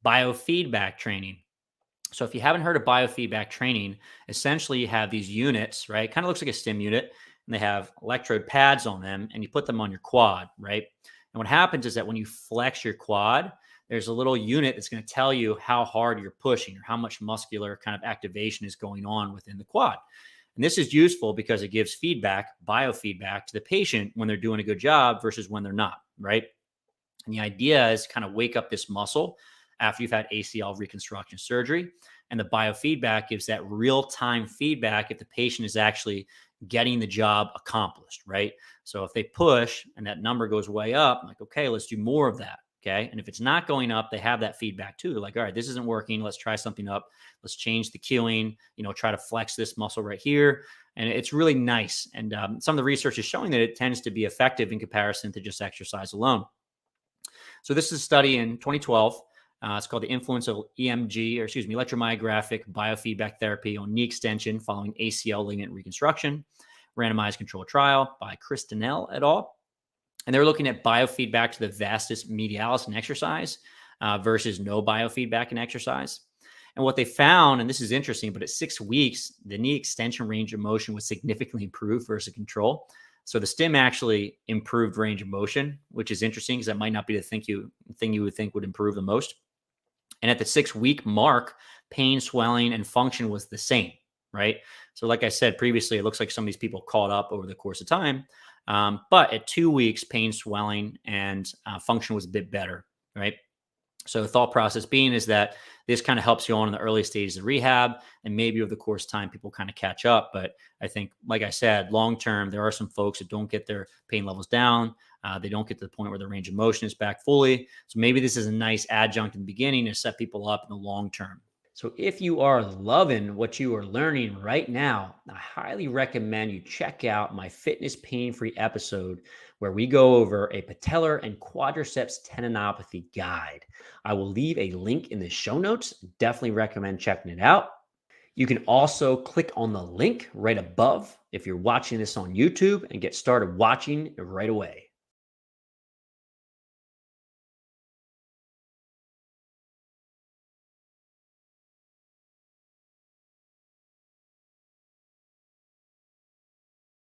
Biofeedback training. So if you haven't heard of biofeedback training, essentially you have these units, right? Kind of looks like a stim unit, and they have electrode pads on them, and you put them on your quad, right? And what happens is that when you flex your quad, there's a little unit that's going to tell you how hard you're pushing or how much muscular kind of activation is going on within the quad. And this is useful because it gives feedback, biofeedback to the patient when they're doing a good job versus when they're not, right? And the idea is kind of wake up this muscle after you've had ACL reconstruction surgery. And the biofeedback gives that real time feedback if the patient is actually getting the job accomplished, right? So if they push and that number goes way up, like, okay, let's do more of that. Okay. And if it's not going up, they have that feedback too. They're like, all right, this isn't working. Let's try something up. Let's change the cueing, try to flex this muscle right here. And it's really nice. And some of the research is showing that it tends to be effective in comparison to just exercise alone. So this is a study in 2012. It's called the influence of electromyographic biofeedback therapy on knee extension following ACL ligament reconstruction, randomized controlled trial by Christinell et al. And they're looking at biofeedback to the vastus medialis in exercise versus no biofeedback in exercise. And what they found, and this is interesting, but at 6 weeks, the knee extension range of motion was significantly improved versus control. So the stim actually improved range of motion, which is interesting because that might not be the thing you would think would improve the most. And at the 6-week mark, pain, swelling, and function was the same, right? So like I said previously, it looks like some of these people caught up over the course of time. But at 2 weeks, pain, swelling, and function was a bit better, right? So the thought process being is that this kind of helps you on in the early stages of rehab, and maybe over the course of time, people kind of catch up. But I think, like I said, long-term, there are some folks that don't get their pain levels down. They don't get to the point where the range of motion is back fully. So maybe this is a nice adjunct in the beginning to set people up in the long term. So if you are loving what you are learning right now, I highly recommend you check out my Fitness Pain-Free episode where we go over a patellar and quadriceps tendinopathy guide. I will leave a link in the show notes. Definitely recommend checking it out. You can also click on the link right above if you're watching this on YouTube and get started watching right away.